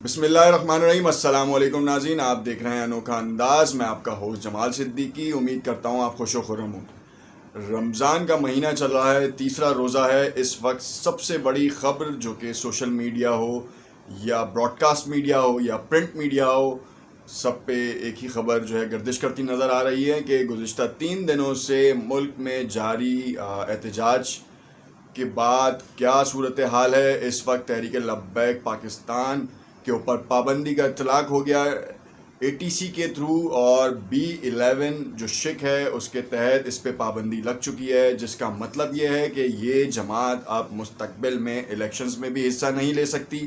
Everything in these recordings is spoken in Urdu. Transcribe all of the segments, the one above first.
بسم اللہ الرحمن الرحیم۔ السلام علیکم ناظرین، آپ دیکھ رہے ہیں انوکھا انداز۔ میں آپ کا ہوسٹ جمال صدیقی، امید کرتا ہوں آپ خوش و خرم ہوں۔ رمضان کا مہینہ چل رہا ہے، تیسرا روزہ ہے۔ اس وقت سب سے بڑی خبر جو کہ سوشل میڈیا ہو یا براڈ کاسٹ میڈیا ہو یا پرنٹ میڈیا ہو، سب پہ ایک ہی خبر جو ہے گردش کرتی نظر آ رہی ہے کہ گزشتہ 3 دنوں سے ملک میں جاری احتجاج کے بعد کیا صورتحال ہے۔ اس وقت تحریک لبیک پاکستان کے اوپر پابندی کا اطلاق ہو گیا اے ٹی سی کے تھرو، اور B11 جو شک ہے اس کے تحت اس پہ پابندی لگ چکی ہے، جس کا مطلب یہ ہے کہ یہ جماعت اب مستقبل میں الیکشنز میں بھی حصہ نہیں لے سکتی۔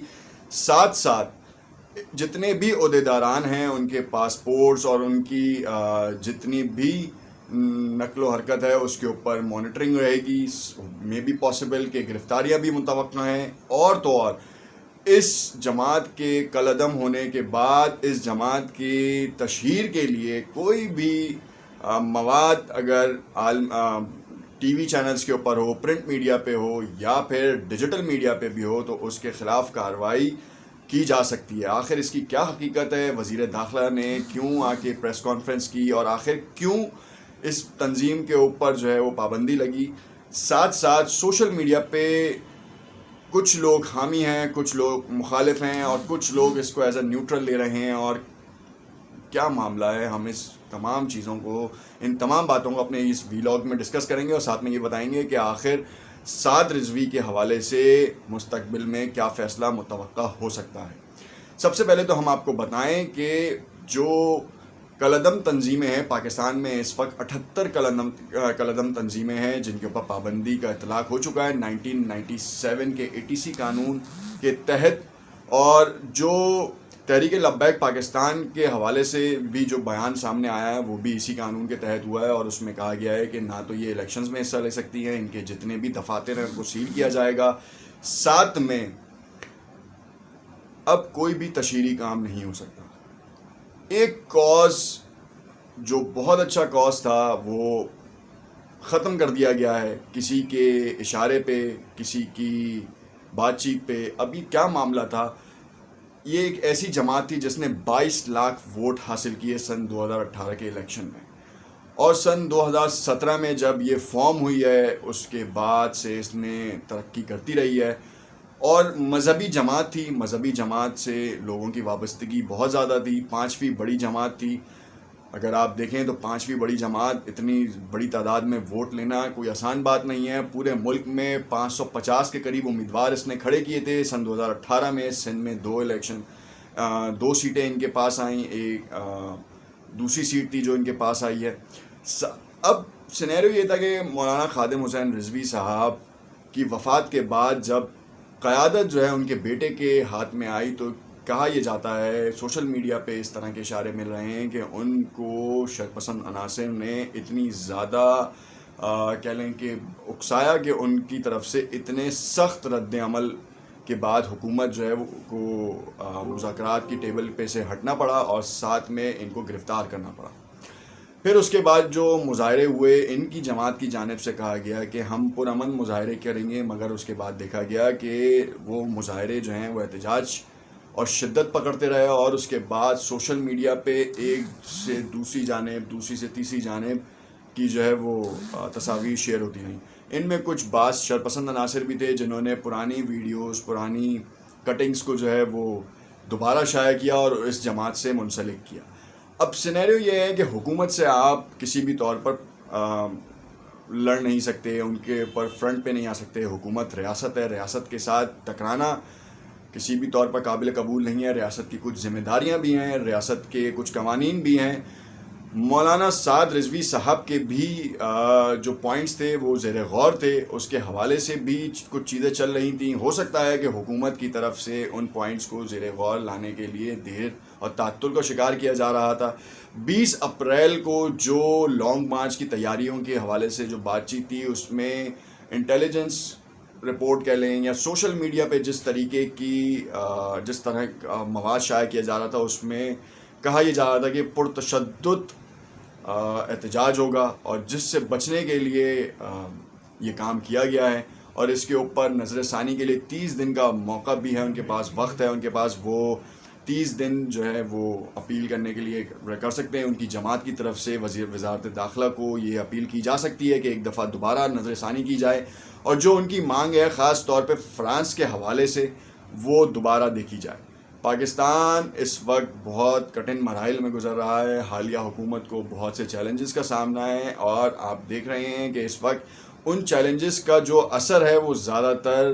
ساتھ ساتھ جتنے بھی عہدیداران ہیں ان کے پاسپورٹس اور ان کی جتنی بھی نقل و حرکت ہے اس کے اوپر مانیٹرنگ رہے گی۔ مے بی پاسبل کہ گرفتاریاں بھی متوقع ہیں، اور تو اور اس جماعت کے کالعدم ہونے کے بعد اس جماعت کی تشہیر کے لیے کوئی بھی مواد اگر ٹی وی چینلز کے اوپر ہو، پرنٹ میڈیا پہ ہو یا پھر ڈیجیٹل میڈیا پہ بھی ہو، تو اس کے خلاف کارروائی کی جا سکتی ہے۔ آخر اس کی کیا حقیقت ہے؟ وزیر داخلہ نے کیوں آ کے پریس کانفرنس کی، اور آخر کیوں اس تنظیم کے اوپر جو ہے وہ پابندی لگی؟ ساتھ ساتھ سوشل میڈیا پہ کچھ لوگ حامی ہیں، کچھ لوگ مخالف ہیں، اور کچھ لوگ اس کو ایز اے نیوٹرل لے رہے ہیں، اور کیا معاملہ ہے؟ ہم اس تمام چیزوں کو، ان تمام باتوں کو اپنے اس ویلاگ میں ڈسکس کریں گے، اور ساتھ میں یہ بتائیں گے کہ آخر سعد رضوی کے حوالے سے مستقبل میں کیا فیصلہ متوقع ہو سکتا ہے۔ سب سے پہلے تو ہم آپ کو بتائیں کہ جو کالعدم تنظیمیں ہیں پاکستان میں، اس وقت 78 کالعدم تنظیمیں ہیں جن کے اوپر پابندی کا اطلاق ہو چکا ہے 1997 کے اے ٹی سی قانون کے تحت۔ اور جو تحریک لبیک پاکستان کے حوالے سے بھی جو بیان سامنے آیا ہے وہ بھی اسی قانون کے تحت ہوا ہے، اور اس میں کہا گیا ہے کہ نہ تو یہ الیکشنز میں حصہ لے سکتی ہیں، ان کے جتنے بھی دفاتر ہیں ان کو سیل کیا جائے گا، ساتھ میں اب کوئی بھی تشہیری کام نہیں ہو سکتا۔ ایک کاز جو بہت اچھا کاز تھا وہ ختم کر دیا گیا ہے، کسی کے اشارے پہ، کسی کی بات چیت پہ۔ ابھی کیا معاملہ تھا؟ یہ ایک ایسی جماعت تھی جس نے 22 لاکھ ووٹ حاصل کیے سن 2018 کے الیکشن میں، اور سن 2017 میں جب یہ فارم ہوئی ہے اس کے بعد سے اس نے ترقی کرتی رہی ہے، اور مذہبی جماعت تھی۔ مذہبی جماعت سے لوگوں کی وابستگی بہت زیادہ تھی، 5ویں بڑی جماعت تھی۔ اگر آپ دیکھیں تو 5ویں بڑی جماعت، اتنی بڑی تعداد میں ووٹ لینا کوئی آسان بات نہیں ہے۔ پورے ملک میں 550 کے قریب امیدوار اس نے کھڑے کیے تھے سن 2018 میں۔ سندھ میں 2 سیٹیں ان کے پاس آئیں، ایک دوسری سیٹ تھی جو ان کے پاس آئی ہے۔ اب سینیریو یہ تھا کہ مولانا خادم حسین رضوی صاحب کی وفات کے بعد جب قیادت جو ہے ان کے بیٹے کے ہاتھ میں آئی، تو کہا یہ جاتا ہے، سوشل میڈیا پہ اس طرح کے اشارے مل رہے ہیں کہ ان کو شرپسند عناصر نے اتنی زیادہ کہہ لیں کہ اکسایا کہ ان کی طرف سے اتنے سخت رد عمل کے بعد حکومت جو ہے وہ کو مذاکرات کی ٹیبل پہ سے ہٹنا پڑا، اور ساتھ میں ان کو گرفتار کرنا پڑا۔ پھر اس کے بعد جو مظاہرے ہوئے، ان کی جماعت کی جانب سے کہا گیا کہ ہم پرامن مظاہرے کریں گے، مگر اس کے بعد دیکھا گیا کہ وہ مظاہرے جو ہیں وہ احتجاج اور شدت پکڑتے رہے، اور اس کے بعد سوشل میڈیا پہ ایک سے دوسری جانب، دوسری سے تیسری جانب کی جو ہے وہ تصاویر شیئر ہوتی رہیں۔ ان میں کچھ بعض شرپسند عناصر بھی تھے جنہوں نے پرانی ویڈیوز، پرانی کٹنگز کو جو ہے وہ دوبارہ شائع کیا اور اس جماعت سے منسلک کیا۔ اب سینیریو یہ ہے کہ حکومت سے آپ کسی بھی طور پر لڑ نہیں سکتے، ان کے اوپر فرنٹ پہ نہیں آ سکتے۔ حکومت ریاست ہے، ریاست کے ساتھ ٹکرانا کسی بھی طور پر قابل قبول نہیں ہے۔ ریاست کی کچھ ذمہ داریاں بھی ہیں، ریاست کے کچھ قوانین بھی ہیں۔ مولانا سعد رضوی صاحب کے بھی جو پوائنٹس تھے وہ زیر غور تھے، اس کے حوالے سے بھی کچھ چیزیں چل رہی تھیں۔ ہو سکتا ہے کہ حکومت کی طرف سے ان پوائنٹس کو زیر غور لانے کے لیے دیر اور تعطل کا شکار کیا جا رہا تھا۔ 20 اپریل کو جو لانگ مارچ کی تیاریوں کے حوالے سے جو بات چیت تھی، اس میں انٹیلیجنس رپورٹ کہہ لیں یا سوشل میڈیا پہ جس طرح مواد شائع کیا جا رہا تھا، اس میں کہا یہ جا رہا تھا کہ پرتشدد احتجاج ہوگا، اور جس سے بچنے کے لیے یہ کام کیا گیا ہے، اور اس کے اوپر نظر ثانی کے لیے 30 دن کا موقع بھی ہے، ان کے پاس وقت ہے، ان کے پاس وہ 30 دن جو ہے وہ اپیل کرنے کے لیے کر سکتے ہیں. ان کی جماعت کی طرف سے وزارت داخلہ کو یہ اپیل کی جا سکتی ہے کہ ایک دفعہ دوبارہ نظر ثانی کی جائے اور جو ان کی مانگ ہے خاص طور پہ فرانس کے حوالے سے وہ دوبارہ دیکھی جائے. پاکستان اس وقت بہت کٹھن مراحل میں گزر رہا ہے. حالیہ حکومت کو بہت سے چیلنجز کا سامنا ہے اور آپ دیکھ رہے ہیں کہ اس وقت ان چیلنجز کا جو اثر ہے وہ زیادہ تر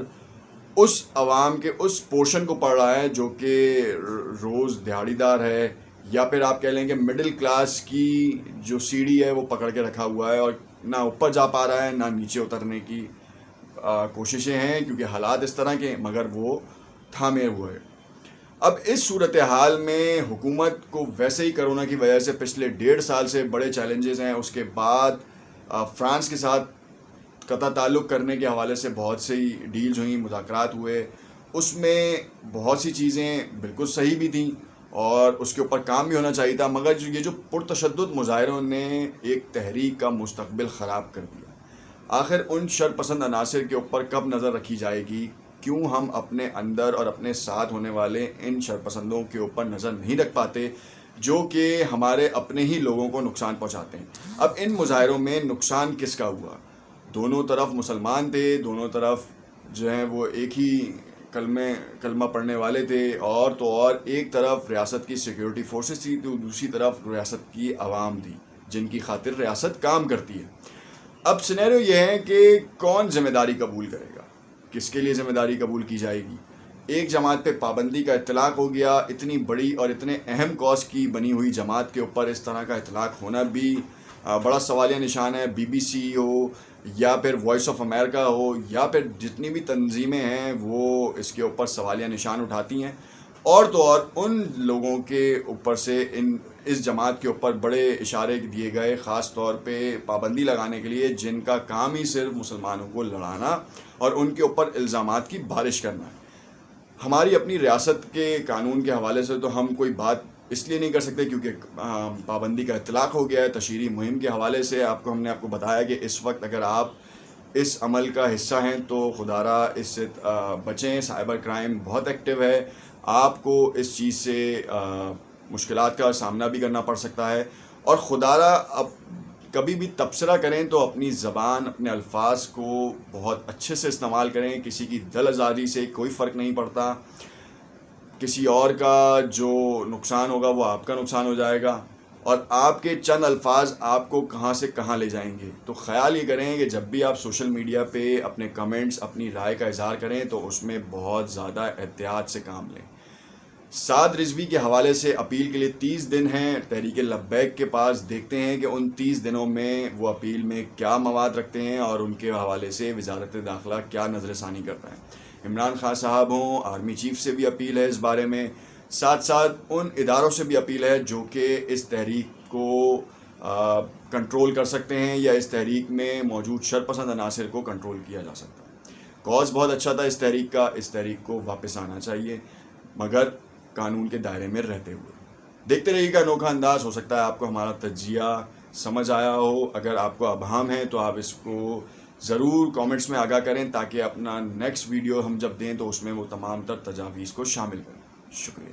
اس عوام کے اس پورشن کو پڑ رہا ہے جو کہ روز دیہڑی دار ہے یا پھر آپ کہہ لیں کہ مڈل کلاس کی جو سیڑھی ہے وہ پکڑ کے رکھا ہوا ہے اور نہ اوپر جا پا رہا ہے نہ نیچے اترنے کی کوششیں ہیں کیونکہ حالات اس طرح کے مگر وہ تھامے ہوئے ہیں. اب اس صورتحال میں حکومت کو ویسے ہی کرونا کی وجہ سے پچھلے 1.5 سال سے بڑے چیلنجز ہیں. اس کے بعد فرانس کے ساتھ قطع تعلق کرنے کے حوالے سے بہت سی ڈیلز ہوئیں, مذاکرات ہوئے. اس میں بہت سی چیزیں بالکل صحیح بھی تھیں اور اس کے اوپر کام بھی ہونا چاہیے تھا مگر یہ جو پرتشدد مظاہروں نے ایک تحریک کا مستقبل خراب کر دیا. آخر ان شر پسند عناصر کے اوپر کب نظر رکھی جائے گی؟ کیوں ہم اپنے اندر اور اپنے ساتھ ہونے والے ان شرپسندوں کے اوپر نظر نہیں رکھ پاتے جو کہ ہمارے اپنے ہی لوگوں کو نقصان پہنچاتے ہیں؟ اب ان مظاہروں میں نقصان کس کا ہوا؟ دونوں طرف مسلمان تھے, دونوں طرف جو ہیں وہ ایک ہی کلمہ پڑھنے والے تھے اور تو اور ایک طرف ریاست کی سیکیورٹی فورسز تھی تو دوسری طرف ریاست کی عوام تھی جن کی خاطر ریاست کام کرتی ہے. اب سینیریو یہ ہے کہ کون ذمہ داری قبول کرے گا, کس کے لیے ذمہ داری قبول کی جائے گی؟ ایک جماعت پہ پابندی کا اطلاق ہو گیا. اتنی بڑی اور اتنے اہم کاز کی بنی ہوئی جماعت کے اوپر اس طرح کا اطلاق ہونا بھی بڑا سوالیہ نشان ہے. BBC ہو یا پھر وائس آف امریکہ ہو یا پھر جتنی بھی تنظیمیں ہیں وہ اس کے اوپر سوالیہ نشان اٹھاتی ہیں اور تو اور ان لوگوں کے اوپر سے اس جماعت کے اوپر بڑے اشارے دیے گئے خاص طور پہ پابندی لگانے کے لیے جن کا کام ہی صرف مسلمانوں کو لڑانا اور ان کے اوپر الزامات کی بارش کرنا ہے. ہماری اپنی ریاست کے قانون کے حوالے سے تو ہم کوئی بات اس لیے نہیں کر سکتے کیونکہ پابندی کا اطلاق ہو گیا ہے. تشہیری مہم کے حوالے سے ہم نے آپ کو بتایا کہ اس وقت اگر آپ اس عمل کا حصہ ہیں تو خدا را اس سے بچیں. سائبر کرائم بہت ایکٹیو ہے, آپ کو اس چیز سے مشکلات کا سامنا بھی کرنا پڑ سکتا ہے اور خدا را اب کبھی بھی تبصرہ کریں تو اپنی زبان اپنے الفاظ کو بہت اچھے سے استعمال کریں. کسی کی دل آزاری سے کوئی فرق نہیں پڑتا, کسی اور کا جو نقصان ہوگا وہ آپ کا نقصان ہو جائے گا اور آپ کے چند الفاظ آپ کو کہاں سے کہاں لے جائیں گے. تو خیال یہ کریں کہ جب بھی آپ سوشل میڈیا پہ اپنے کمنٹس اپنی رائے کا اظہار کریں تو اس میں بہت زیادہ احتیاط سے کام لیں. سعد رضوی کے حوالے سے اپیل کے لیے 30 دن ہیں تحریک لبیک کے پاس. دیکھتے ہیں کہ ان 30 دنوں میں وہ اپیل میں کیا مواد رکھتے ہیں اور ان کے حوالے سے وزارت داخلہ کیا نظر ثانی کرتا ہے. عمران خان صاحب ہوں, آرمی چیف سے بھی اپیل ہے اس بارے میں, ساتھ ساتھ ان اداروں سے بھی اپیل ہے جو کہ اس تحریک کو کنٹرول کر سکتے ہیں یا اس تحریک میں موجود شرپسند عناصر کو کنٹرول کیا جا سکتا ہے. کاز بہت اچھا تھا اس تحریک کا, اس تحریک کو واپس آنا چاہیے مگر قانون کے دائرے میں رہتے ہوئے. دیکھتے رہیے گا انوکھا انداز. ہو سکتا ہے آپ کو ہمارا تجزیہ سمجھ آیا ہو. اگر آپ کو ابہام ہے تو آپ اس کو ضرور کامنٹس میں آگاہ کریں تاکہ اپنا نیکسٹ ویڈیو ہم جب دیں تو اس میں وہ تمام تر تجاویز کو شامل کریں. شکریہ.